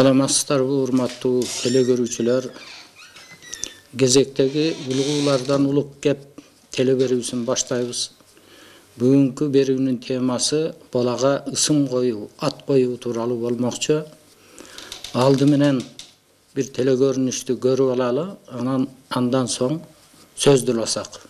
Salamatçılar, urmattуу telegörүүчүлөр. Gezektegi ulug'lardan ulug' gep teleberүүsүн başlayбыз. Бүгүнкү берүүнүн темасы балага ысым коюу, ат коюу тууралуу болмокчу. Алды менен бир телегөрүнүштү көрүп алалы, андан соң сөздү уласак.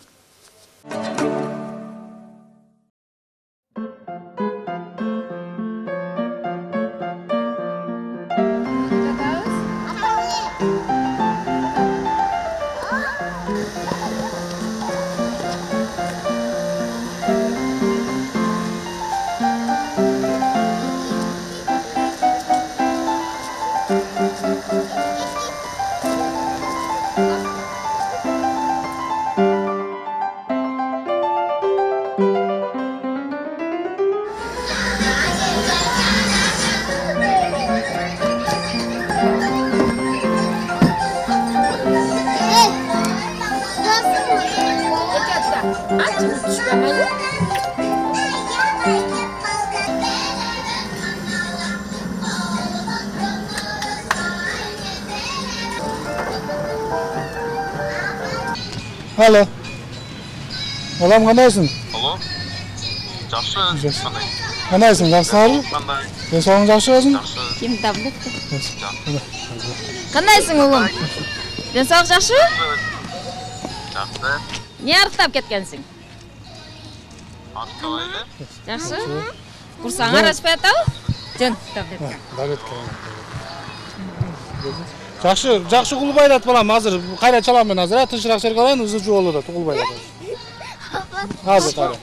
Alo. Olam qandaysın? Alo. Жақсы. Qandaysın? Жақсы. Qanday? Ben soğun жақсы өзün? Жақсы. Kim tablet? Qandayсың улым? Денсаулық жақсы? Жақсы. Не арықтап кеткенсің? Ақталайды. Жақсы? Құрсаңа распай атау? Жөн, таблет. Жақсы Құлбайлат балам, азыр қайра çalам мен азыр, тыншырақ жерге алайын, ұзы жуылы да Құлбайлат. Азыр қайра.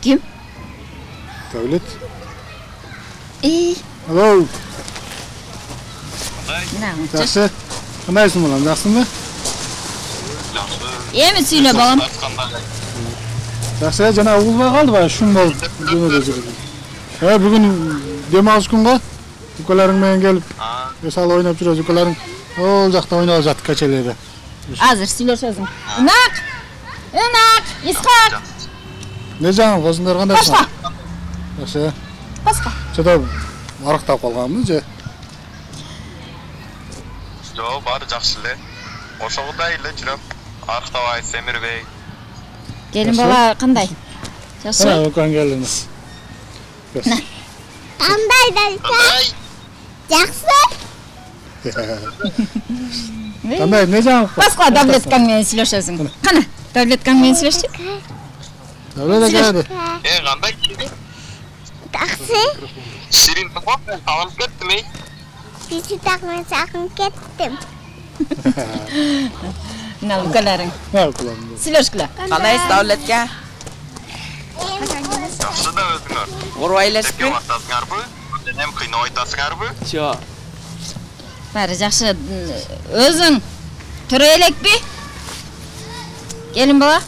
Kim? Devlet. Alo. Alo. Жақсы. Qandaysın balam, жақсы mı? Жақсы. Emi söyle balam. Жақсы, жана Құлбай қалды ба, шун болып жөнөдө жүрдү. Бүгүн дем алыш күнгө укаларың менен келип, эсалы ойноп жүрөбүз, укаларың ол жакта ойноп жатты качелерде. Азыр сүйлөшөсүң. Ынак, Исхак. Не жаңы, козуңдар кандайсың? Пашка. Жақсы. Пашка. Жада арыктап калганбыз же? Жо, бары жақсы эле. Ошогудай эле жүрөм. Арыктабай, семирбей. Келин бала кандай? Жақсы? Ана укаң келдиңиз. Qanday Кандай? Жақсы. Кандай, не жаңы? Пашка таблеткаң менен сүйлөшөсүң. Кана, таблеткаң менен сүйлөшчү. Давлет келди. Кандай? Жақсы. Ширин тапап, алып кеттим, ей. Бизі тақмен сақын кеттім. Мына укаларың. Ne укаларың? Сүйлөшкүлө. Qandaysız davlatga? Жақсы да өзүңөр. Urvaylashib Тепке батасыңарбы? Денем кыйнап айтасыңарбы? Yo'q. Баары жакшы. Өзүң төрө элекпи? Келин бала?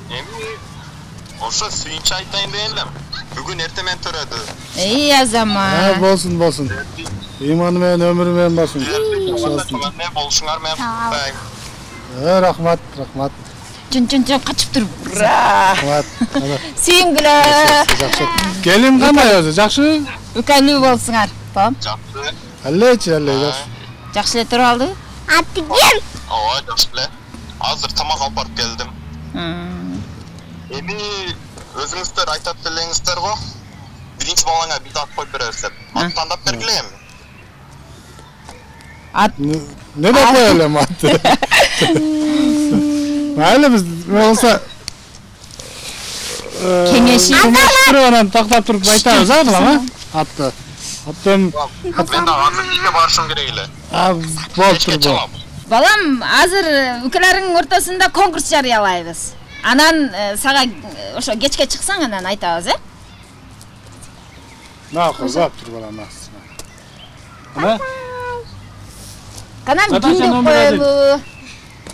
Эми ошо сүйүнчү айтайын деген элем. Бүгүн эртемен төрөдү. Азама. Болsun, болsun. İmanı men, ömrü men basın. Ne болушуңар менен куттуктайм. Рахмат, рахмат. Чын качып туруп. Рахмат. Сүйүнгүлө. Жақсы. Келин кандай өзү, жакшы? Үкәлүү болсуңар. Бам. Жақсы. Әллечи, әллечи. Жакшы эле туруп алды. Аты кем? Ооба, жақсы эле. Азыр тамак алып барып келдим. Эми өзүңүздөр айтат элеңиздер го. Биринчи балаңа бит ат коюп беребиз деп. Ат тандап бергиле эми. Ат. Ne de koyalım attı. Öyle biz olsa Kengesi. Kırıyorum taktap durup baytarız ama attı. Attım. Мен да азыр ишке барышым керек эле. Болуптур бул. Балам, азыр укаларың ортосунда конкурс жарыялайбыз. Анан сага ошо кечке чыксаң анан айтабыз, Макул, болуптур балам, макул. Ана, Канам Наташа, ким деп номер один. коелу?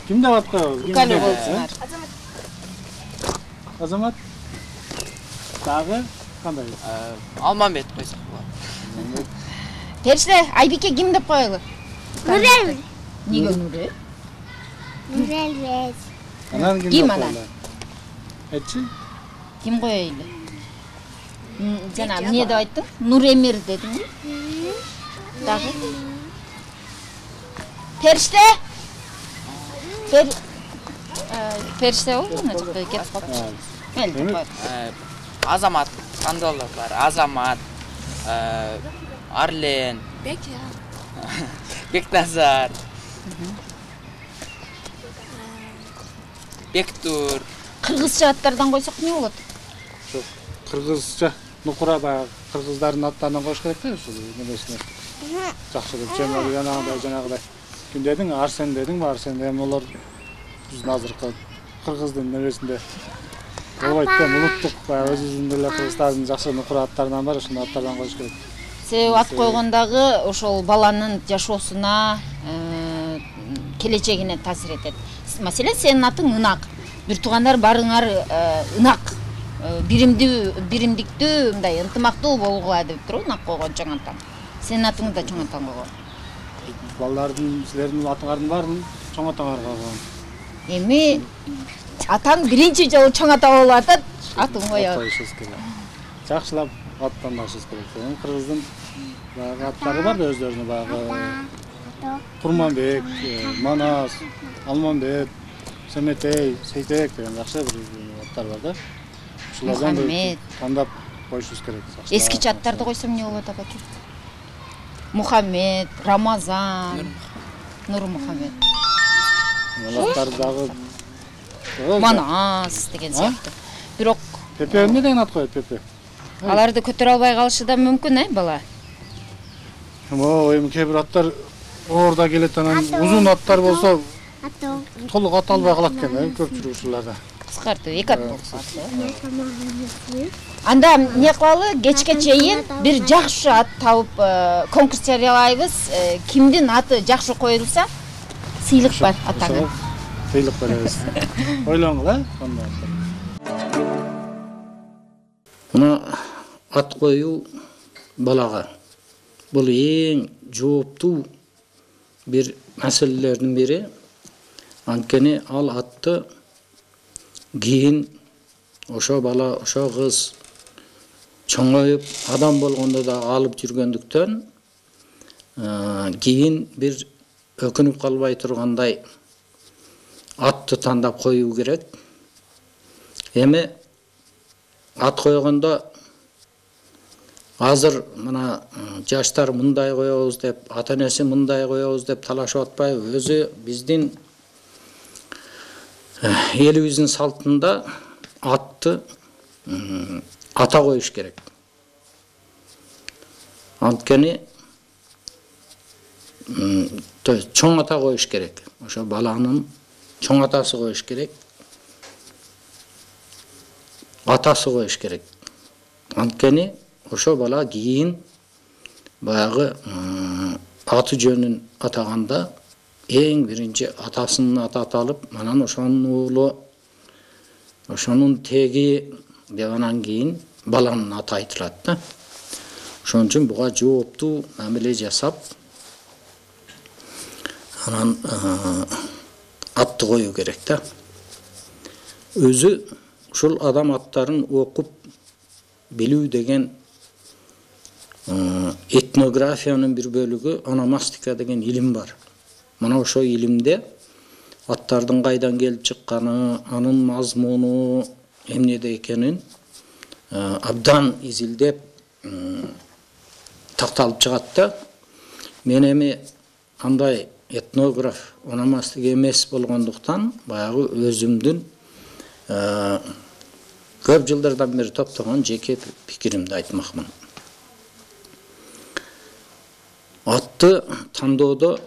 ким деп ат коебуз? Укалы болсунар. Азамат. Дагы кандай? Алмамбет қойсақ болады. Периште, Айбике ким деп коелу? Нурел. Неге Нуре? Нурел бес. Анан ким Ким деп анан? коелу? Айтчы? Ким коелу? Жана эмне деп айттың? Нуремир дедиңби? Дагы? Периште? Периште болду, мына жакта кетип калыптыр. Мели деп коелу. Азамат, қандайлар бар. Азамат, Арлен, Бекназар, Бектур. Кыргызча аттардан койсок эмне болот? Жоқ, кыргызча нукура баягы кыргыздардын аттарынан коюш керек да, ушул немесине. Жакшылап жемел жанагыдай. Ким дедиң? Арсен дедиңби? Арсен эми олар биздин азыркы кыргыздын немесинде болбойт да, улуттук баягы өзүбүздүн эле кыргыздардын жакшы нукура аттарынан бар, ошондой аттардан коюш керек. Себеби ат койгондагы ошол баланын жашоосуна, келечегине таасир этет. Маселен, сенин атың Ынак. Бир туугандар барыңар ынак, биримдиктүү, мындай ынтымактуу болгула деп туруп Ынак койгон чоң атаң. Сенин атыңды да чоң атаң койгон. Балдардын, силердин атыңардын баарын чоң атаңар койгон. Эми атаң биринчи жолу чоң ата болуп атат, атын коёбуз. Коюшубуз керек. Жакшылап аттанышыбыз керек. Эми кыргыздын баягы аттары бар да, өздөрүнүн баягы Курманбек, Манас, Алмамбет, Семетей, Сейтек деген жакшы бир аттар бар да. Ушулардан Мухаммед. тандап коюшубуз керек. Эскичи аттарды койсом эмне болот апаке? Мухаммед, Рамазан, Нур Мухаммед, Аттар дагы Манас деген сыяктуу. Бирок Пепе эмне деген ат коет, Пепе? аларды көтөрө албай калышы да мүмкүн, бала. Эми кээ бир аттар орда келет, анан узун аттар болсо Атоо. толук ата албай калат экен, көпчүлүк ушуларда. Кыскартуу, эки ат болсо. Анда эмне кылалы, кечке чейин бир жакшы ат табып конкурс жарыялайбыз. Кимдин аты жакшы коюлса, сыйлык бар атаңа. Сыйлык беребиз. Ойлоңуз, кандай аттар. Мына ат коюу балага бул эң жооптуу бир маселелердин бири. Анткени ал атты кийин ошо бала, ошо кыз чоңоюп адам болгондо да алып жүргөндүктөн кийин бир өкүнүп калбай тургандай атты тандап коюу керек. Эми ат койгондо азыр мына жаштар мындай коебуз деп, ата-энеси мындай коебуз деп талашып атпайбы? Өзү биздин элибиздин салтында атты ата коюш керек. Анткени чоң ата коюш керек. Ошо баланын чоң атасы коюш керек. Атасы коюш керек. Анткени ошо бала кийин баягы аты жөнүн атаганда эң биринчи атасынын аты аталып, анан ошонун уулу, ошонун теги деп анан кийин баланын аты айтылат да. Ошон үчүн буга жооптуу мамиле жасап, анан атты коюу керек да. Өзү ушул адам аттарын окуп билүү деген этнографиянын бир бөлүгү ономастика деген илим бар. Мына ошо илимде аттардын кайдан келип чыкканы, анын мазмуну эмнеде экенин абдан изилдеп такталып чыгат да. Мен эми андай этнограф, ономастик эмес болгондуктан баягы өзүмдүн көп жылдардан бери топтогон жеке пикиримди айтмакмын. Атты тандоодо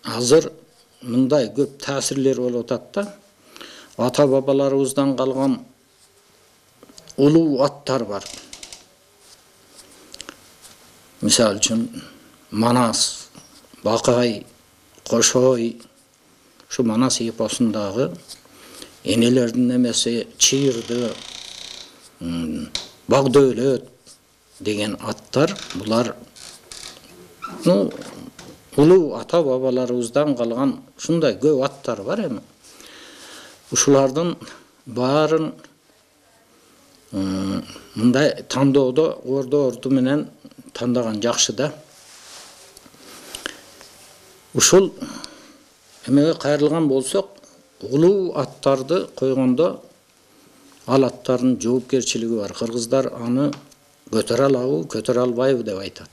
азыр мындай көп таасирлер болуп атат да. Ата бабаларыбыздан калган улуу аттар бар. Misal üçün Manas, Bakay, Koşoy, şu Manas eposundağı enelerden emesi Çiğirdi, Bagdölet degen attar, bular ulu ata babalarımızdan kalgan şunday köp attar var emi. Uşulardan bарын мындай тандоодо орду менен тандаган жакшы да. Ушул эмеге кайрылган болсок, улуу аттарды койгондо ал аттардын жоопкерчилиги бар. Кыргыздар аны көтөрө алабы, көтөрө албайбы деп айтат.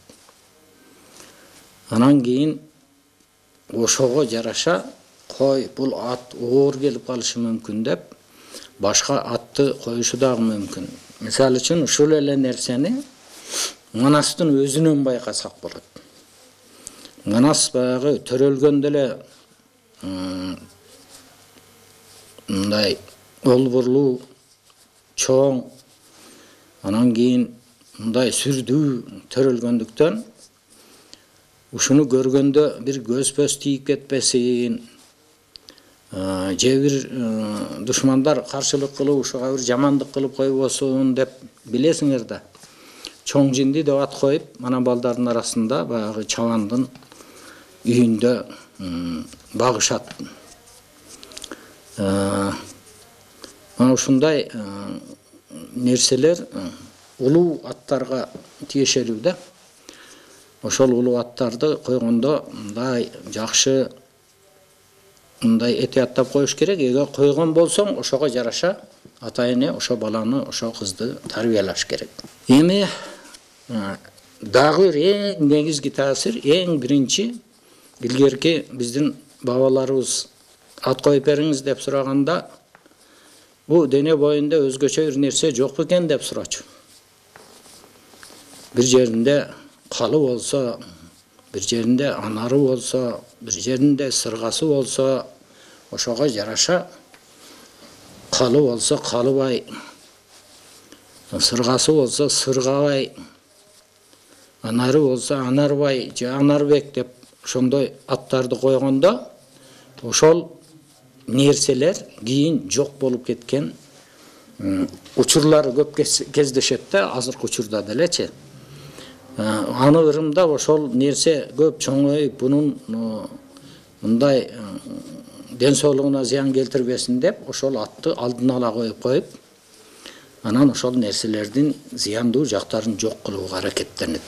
Анан кийин ошого жараша кой бул ат оор келип калышы мүмкүн деп башка атты коюшу дагы мүмкүн. Мисалы үчүн ушул эле нерсени Манастын өзүнөн байкасак болот. Манас баягы төрөлгөндө эле мындай олбурлуу, чоң, анан кийин мындай сүрдүү төрөлгөндүктөн ушуну көргөндө бир көз-пөз тийип кетпесин, же бир душмандар каршылык кылып ушуга бир жамандык кылып койбосун деп билесиңер да. Чоң жинди деп ат коюп, мана балдардын арасында баягы чабандын үйүндө багышат. Мана ушундай нерселер улуу аттарга тиешелүү да. Ошол улуу аттарды койгондо мындай жакшы мындай этияттап коюш керек. Эгер койгон болсоң, ошого жараша ата-эне ошо баланы, ошо кызды тарбиялаш керек. Эми дагы эң негизги таасир, эң биринчи илгерки биздин бабаларыбыз ат коюп бериңиз деп сураганда, бу дене боюнда өзгөчө бир нерсе жок экен деп сурачу. Бир жеринде калы болсо, бир жеринде анары болсо, бир жеринде сыргасы болсо, ошого жараша калы болсо калыбай, сыргасы болсо сыргабай, анары болсо анарбай же анарбек деп ошондой аттарды койгондо ошол нерселер кийин жок болуп кеткен учурлары көп кездешет да, азыркы учурда делечи. Аны ырымда ошол нерсе көп чоңоюп, бунун мындай ден соолугуна зыян келтирбесин деп ошол атты алдын ала коюп, анан ошол нерселердин зыяндуу жактарын жок кылууга аракеттенет.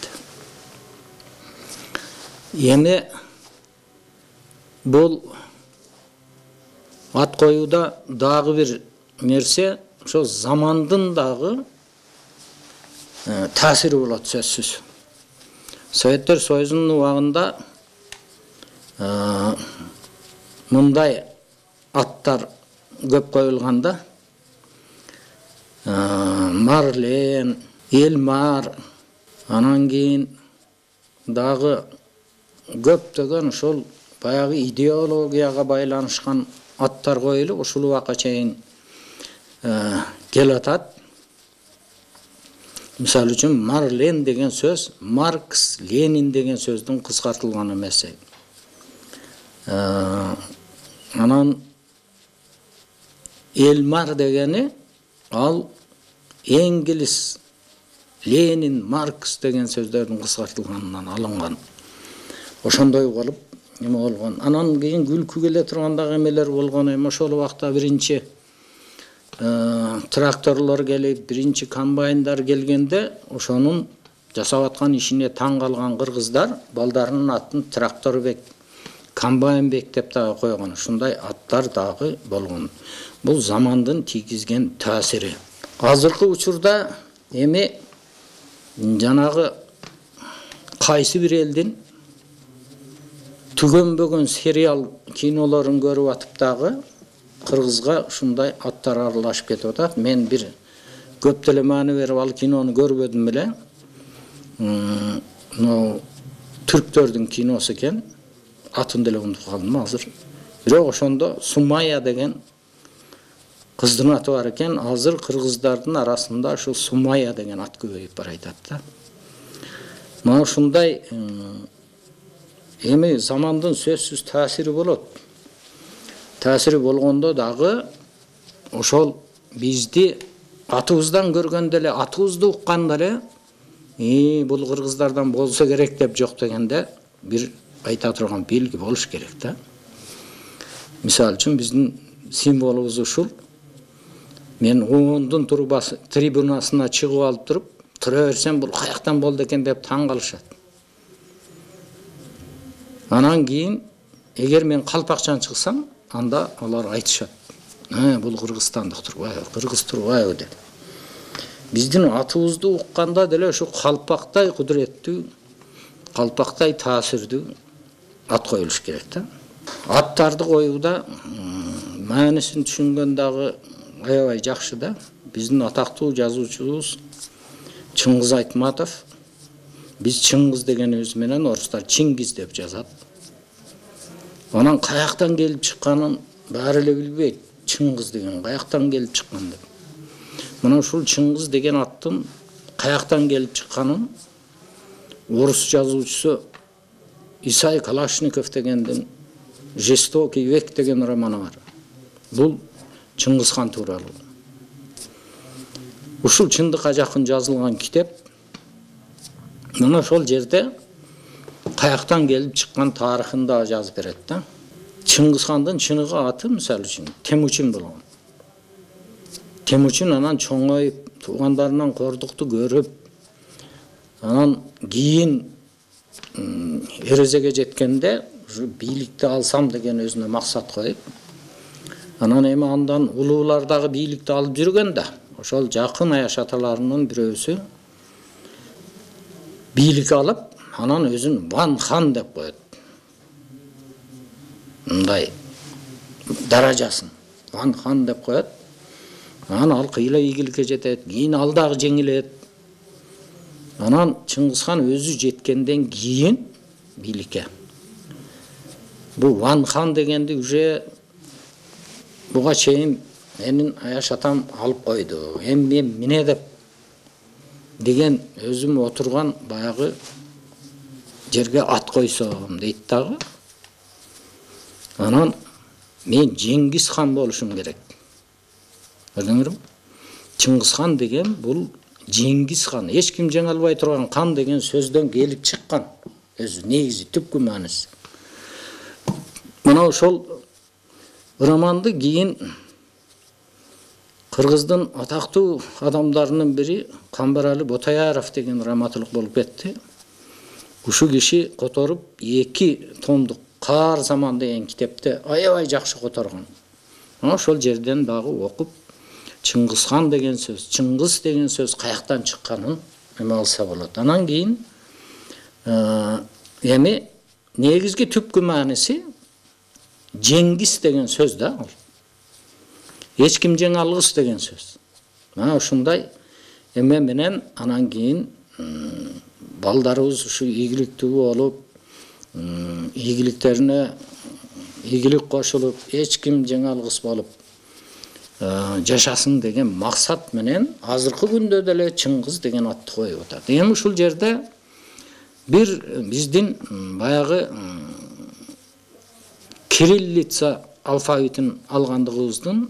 Эми бул ат коюуда дагы бир нерсе, ошо замандын дагы таасири болот сөзсүз. Советтер Союзунун убагында мындай аттар көп коюлганда, Марлен, Элмар, анан кийин дагы көптөгөн ошол баягы идеологияга байланышкан аттар коюлуп, ушул убакка чейин келатат. Мисалы үчүн Марлен деген сөз Маркс, Ленин деген сөздүн кыскартылган эмеси. Анан Элмар дегени ал Энгелис, Ленин, Маркс деген сөздөрдүн кыскартылганынан алынган. Ошондой болуп эме болгон. Анан кийин күлкү келе тургандагы эмелер болгон. Эми ошол убакта биринчи тракторлор келип, биринчи комбайндар келгенде, ошонун жасап аткан ишине таң калган кыргыздар балдарынын атын тракторбек, комбайнбек деп дагы койгон. Ушундай аттар дагы болгон. Бул замандын тийгизген таасири. Азыркы учурда эми жанагы кайсы бир элдин түгөнбөгөн сериал кинолорун көрүп атып дагы кыргызга ушундай аттар аралашып кетип атат. Мен бир көп деле маани берип ал кинону көрбөдүм эле. Түрктөрдүн киносу экен. Атын деле унутуп калдым азыр. Бирок ошондо Сумая деген кыздын аты бар экен. Азыр кыргыздардын арасында ошо Сумая деген ат көбөйүп баратат да. Мына ушундай эми замандын сөзсүз таасири болот. Таасири болгондо дагы ошол бизди атыбыздан көргөндө эле, атыбызды укканда эле, бул кыргыздардан болсо керек деп жок дегенде бир айта турган белги болуш керек да. Мисалы үчүн биздин символубуз ушул. Мен ондун трибунасына чыгып алып туруп, тура берсем бул каяктан болду экен деп таң калышат. Анан кийин эгер мен калпакчан чыксам, анда алар айтышат. Бул кыргызстандык турбайбы, кыргыз турбайбы деп. Биздин атыбызды укканда деле ушу калпактай кудуреттүү, калпактай таасирдүү ат коюлуш керек да. Аттарды коюуда маанисин түшүнгөн дагы аябай жакшы да. Биздин атактуу жазуучубуз Чыңгыз Айтматов, биз Чыңгыз дегенибиз менен орустар Чингиз деп жазат. Анан каяктан келип чыкканын баары эле билбейт. Чыңгыз деген каяктан келип чыккан деп. Мына ушул Чыңгыз деген аттын каяктан келип чыкканын орус жазуучусу Исай Калашников дегендин «Жестокий век» деген романы бар. Бул Чыңгыз хан тууралуу. Ушул чындыкка жакын жазылган китеп. Мына ошол жерде каяктан келип чыккан тарыхын да жазып берет да. Чыңгыз хандын чыныгы аты мисалы үчүн Темучин болгон. Темучин анан чоңоюп, туугандарынан кордукту көрүп, анан кийин эрезеге жеткенде ушу бийликти алсам деген өзүнө максат коюп, анан эми андан улуулар дагы бийликти алып жүргөн да. Ошол жакын аяш аталарынын бирөөсү бийлик алып, анан өзүн Ван хан деп коет. Мындай даражасын Ван хан деп коет. Анан ал кыйла ийгиликке жетет, кийин ал дагы жеңилет. Анан Чыңгыз хан өзү жеткенден кийин бийликке бул Ван хан дегенди уже буга чейин менин аяш атам алып койду. Эми мен эмне деп деген өзүм отурган баягы жерге ат койсом дейт дагы. Анан мен Жеңгиз хан болушум керек. Көрдүңөрбү? Чыңгыз хан деген бул Жеңгиз хан, эч ким жеңе албай турган хан деген сөздөн келип чыккан. Өзү негизи түпкү мааниси. Мына ошол романды кийин кыргыздын атактуу адамдарынын бири Камбарали Ботаяров деген драматург болуп кетти. Ушу киши которуп 2 томдук Каар заман деген китепти аябай жакшы которгон. Ошол жерден дагы окуп Чыңгыз хан деген сөз, Чыңгыз деген сөз каяктан чыкканын эме алса болот. Анан кийин эми негизги түпкү мааниси Жеңгиз деген сөз да. Эч ким жеңе алгыс деген сөз. Мына ушундай эме менен анан кийин балдарыбыз ушу ийгиликтүү болуп, ийгиликтерине ийгилик кошулуп, эч ким жеңе алгыс болуп жашасын деген максат менен азыркы күндө деле Чыңгыз деген атты коюп атат. Эми ушул жерде бир биздин баягы кириллица алфавитин алгандыгыбыздын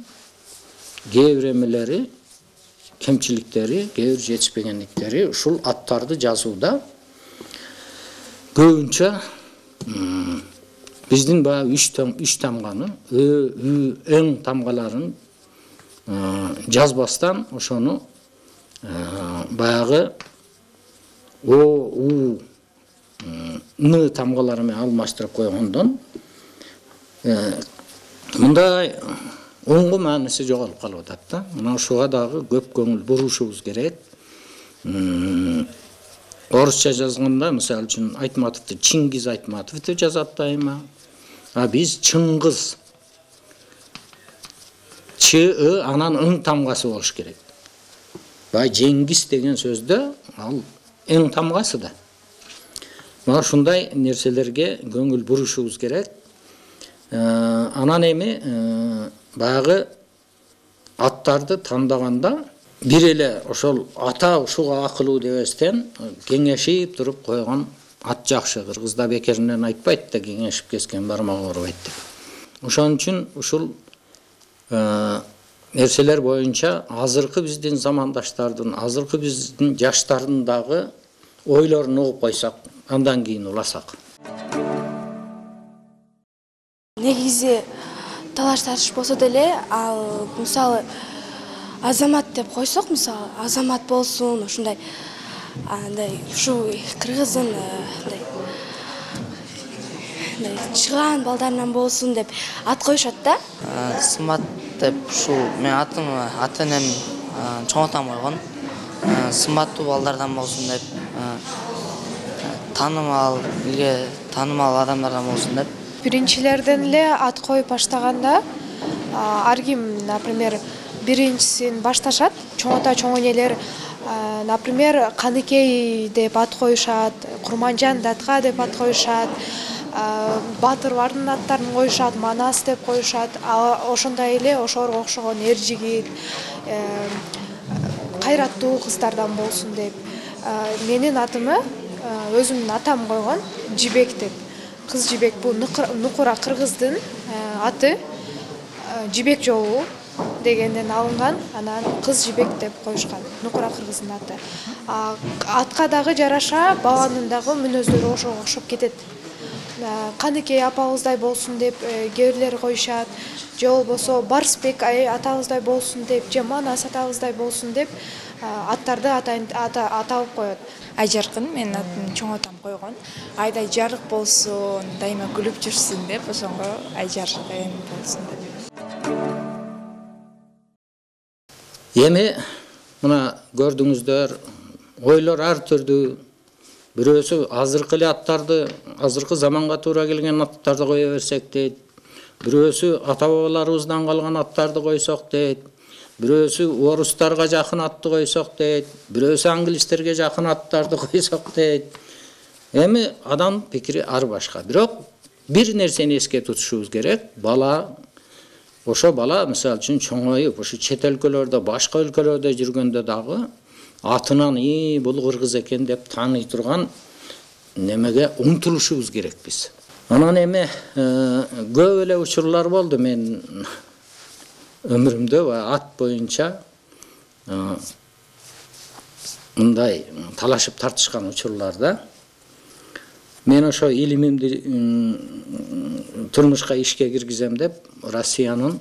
кээ бир эмелери, кемчиликтери, кээ бир жетишпегендиктери ушул аттарды жазууда көбүнчө биздин баягы үч тамганы, эң тамгаларын жазбастан ошону баягы о, у, н тамгалары менен алмаштырып койгондон мындай оңгу мааниси жоголуп калып атат да. Мына ушуга дагы көп көңүл бурушубуз керек. Орусча жазганда мисалы үчүн Айтматовду Чингиз Айтматов деп жазат дайыма. А биз Чыңгыз. Ч анан ың тамгасы болуш керек. Бай Жеңгиз деген сөздө ал эң тамгасы да. Мына ушундай нерселерге көңүл бурушубуз керек. Анан эми баягы аттарды тандаганда бир эле ошол ата ушуга акылуу дебестен кеңешип туруп койгон ат жакшы. Кыргызда бекеринен айтпайт да кеңешип кескен бармак оорубайт деп. Ошон үчүн ушул нерселер боюнча азыркы биздин замандаштардын, азыркы биздин жаштардын дагы ойлорун угуп койсок, андан кийин уласак. Негизи талаш тартыш болсо деле, ал мисалы азамат деп койсок, мисалы азамат болсун, ушундай андай ушу кыргыздын чыган балдарынан болсун деп ат коюшат да. Сымат деп ушу мен ата энем чоң атам койгон. Сыматтуу балдардан болсун деп, таанымал адамдардан болсун деп. Биринчилерден эле ат коюп баштаганда ар ким, например, биринчисин башташат. Чоң ата, чоң энелер, например, Каныкей деп ат коюшат, Курманжан датка деп ат коюшат, баатырлардын аттарын коюшат, Манас деп коюшат. Ошондой эле ошолорго окшогон Эржигит, кайраттуу кыздардан болсун деп. Менин атымы өзүмдүн атам койгон, Жибек деп. Кыз Жибек бул Нукура кыргыздын аты, Жибек жолу дегенден алынган, анан кыз Жибек деп коюшкан. Нукура кыргыздын аты. Атка дагы жараша баланын дагы мүнөздөрү ошого окшоп кетет. Каныкей апабыздай болсун деп кээ бирлер коюшат, же болбосо Барсбек атабыздай болсун деп, же Манас атабыздай болсун деп аттарды аталып коет. Айжаркын менин атым чоң атам койгон. Айдай жарык болсун, дайыма күлүп жүрсүн деп, ошонго Айжар болсун деп. Эми мына көрдүңүздөр, ойлор ар түрдүү. Бирөөсү азыркы эле аттарды, азыркы заманга туура келген аттарды кое берсек дейт. Бирөөсү ата-бабаларыбыздан калган аттарды койсок дейт. Бирөөсү орустарга жакын атты койсок дейт. Бирөөсү англистерге жакын аттарды койсок дейт. Эми адам пикири ар башка. Бирок бир нерсени эске тутушубуз керек. Ошо бала мисалы үчүн чоңоюп, ошо чет өлкөлөрдө, башка өлкөлөрдө жүргөндө дагы атынан бул кыргыз экен деп тааный турган немеге умтулушубуз керек биз. Анан эми көп эле учурлар болду мен өмүрүмдө ат боюнча мындай талашып тартышкан учурларда. Мен ошо илимимди турмушка ишке киргизем деп Россиянын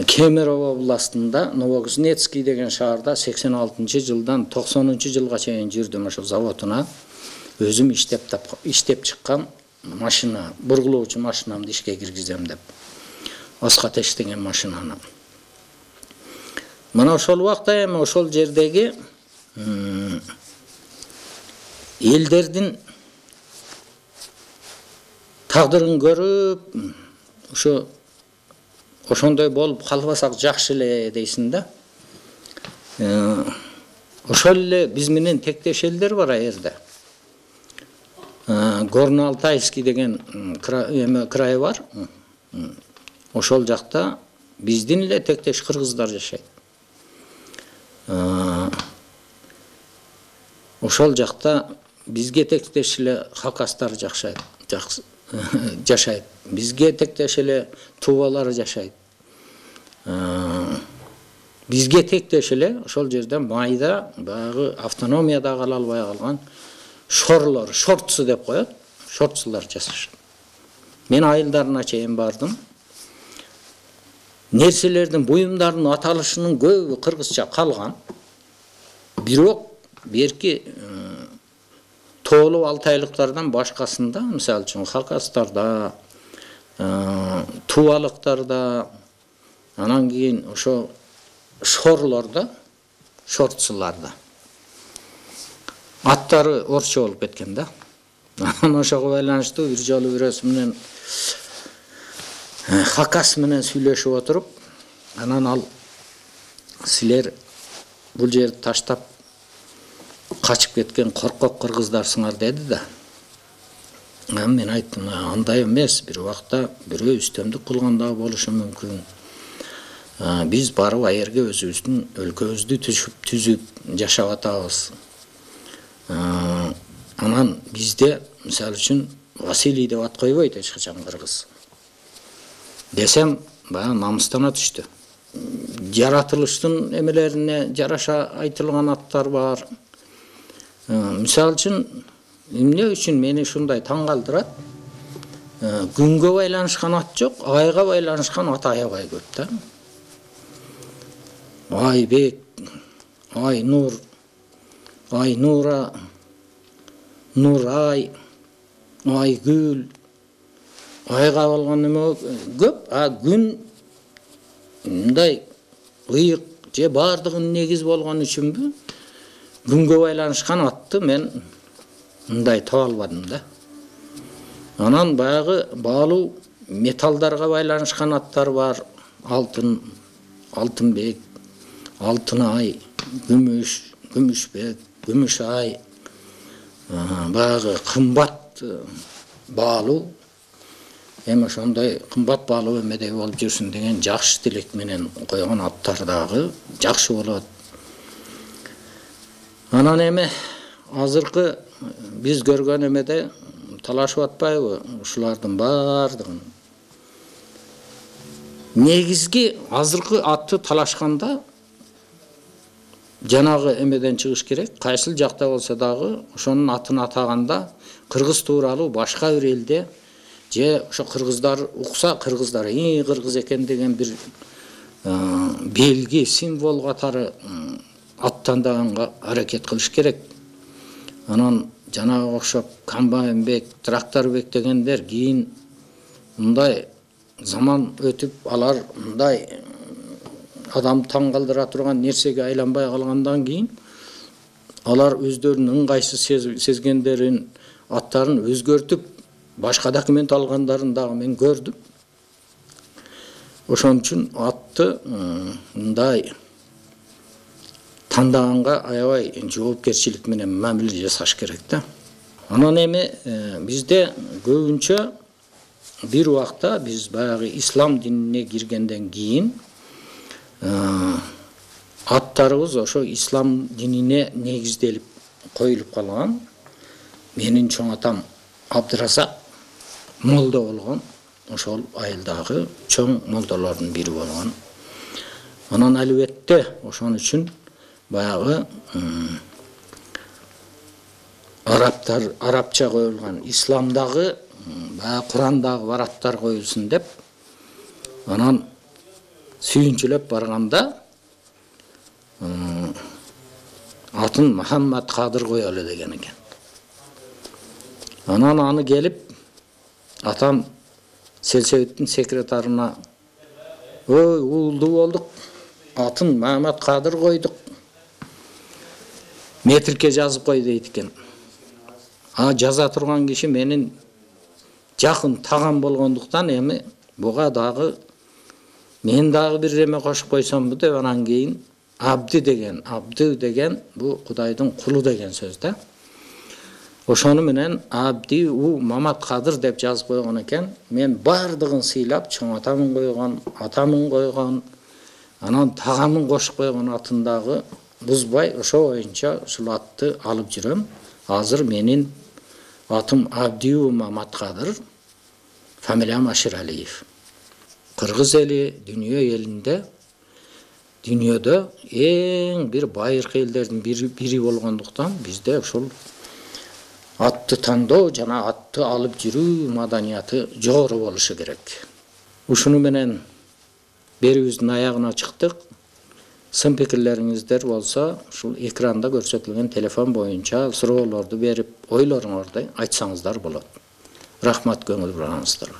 Кемерово областында Новокузнецкий деген шаарда 86-жылдан 90-жылга чейин жүрдүм. Ошо заводуна өзүм иштеп чыккан машина, бургулоочу машинамды ишке киргизем деп. Аскатеш деген машинаны. Мына ошол убакта эми ошол жердеги элдердин тагдырын көрүп, ошондой болуп калбасак жакшы эле дейсиң да. Ошол эле биз менен тектеш элдер бар аерде. Горно-Алтайский деген край бар. Ошол жакта биздин эле тектеш кыргыздар жашайт. Ошол жакта бизге тектеш эле хакастар жашайт. Бизге тектеш эле тубалар жашайт. Бизге тектеш эле ошол жерде майда баягы автономияда кала албай калган шорлор, шортсу деп коет, шортсулар жашашат. Мен айылдарына чейин бардым. Нерселердин, буюмдардын аталышынын көбү кыргызча калган. Бирок берки тоолуу алтайлыктардан башкасында, мисалы үчүн хакастарда, тубалыктарда, анан кийин ошо шорлордо, шортсуларда аттары орчо болуп кеткен да. Анан ошого байланыштуу бир жолу бирөөсү менен хакас менен сүйлөшүп отуруп, анан ал силер бул жерди таштап качып кеткен коркок кыргыздарсыңар деди да. Мен айттым, андай эмес, бир убакта бирөө үстөмдүк кылган да болушу мүмкүн. Биз барып аерге өзүбүздүн өлкөбүздү түзүп жашап атабыз. Анан бизде мисалы үчүн Василий деп ат койбойт эч качан кыргыз. Десем, баягы намыстана түштү. Жаратылыштын эмелерине жараша айтылган аттар бар. Мисалы үчүн, эмне үчүн мени ушундай таң калтырат? Күнгө байланышкан ат жок, айга байланышкан ат аябай көп да. Айбек, Айнур, Айнура, Нурай, Айгүл, айга болгон эме көп, күн мындай ыйык же бардыгын негиз болгон үчүнбү? Күнгө байланышкан атты мен мындай таба албадым да. Анан баягы баалуу металлдарга байланышкан аттар бар. Алтын, Алтынбек, Алтынай, Күмүш, Күмүшбек, Күмүшай. Баягы кымбат баалуу. Эми ошондой кымбат баалуу эмедей болуп жүрсүн деген жакшы тилек менен койгон аттар дагы жакшы болот. Анан эми азыркы биз көргөн эмеде талашып атпайбы ушулардын бардыгын. Негизги азыркы атты талашканда жанагы эмеден чыгыш керек. Кайсыл жакта болсо дагы ошонун атын атаганда кыргыз тууралуу башка бир элде же ошо кыргыздар укса кыргыздар кыргыз экен деген бир белги, символ катары аттандаганга аракет кылыш керек. Анан жанага окшоп Комбайнбек, Тракторбек дегендер кийин мындай заман өтүп алар мындай адам таң калтыра турган нерсеге айланбай калгандан кийин алар өздөрүнүн ыңгайсыз сезгендерин, аттарын өзгөртүп башка документ алгандарын дагы мен көрдүм. Ошон үчүн атты мындай тандаганга аябай жоопкерчилик менен мамиле жасаш керек да. Анан эми бизде көбүнчө бир убакта биз баягы ислам динине киргенден кийин аттарыбыз ошо ислам динине негизделип коюлуп калган. Менин чоң атам Абдыразак молдо болгон, ошол айылдагы чоң молдолордун бири болгон. Анан албетте ошон үчүн баягы арабча коюлган, исламдагы баягы Курандагы бар аттар коюлсун деп анан сүйүнчүлөп барганда атын Мухаммад Кадыр коелу деген экен. Анан аны келип атам Селсебиттин секретарына ой уулду болдук, атын Мухаммад Кадыр койдук, метрикке жазып кой дейт экен. Жаза турган киши менин жакын тагам болгондуктан эми буга дагы мен дагы бир эме кошуп койсомбу деп анан кийин абды деген бу Кудайдын кулу деген сөз да. Ошону менен Абди Мамат Кадыр деп жазып койгон экен. Мен бардыгын сыйлап чоң атамын койгон, атамын койгон, анан тагамын кошуп койгон атындагы бузбай ошо боюнча ушул атты алып жүрөм. Азыр менин атым Абди Мамат Кадыр, фамилиям Аширалиев. Кыргыз эли дүйнө элинде дүйнөдө эң бир байыркы элдердин бири болгондуктан бизде ушул атты тандоо жана атты алып жүрүү маданияты жогору болушу керек. Ушуну менен берүүбүздүн аягына чыктык. Сын пикирлериңиздер болсо ушул экранда көрсөтүлгөн телефон боюнча суроолорду берип, ойлоруңарды айтсаңыздар болот. Рахмат көңүл бураңыздарга.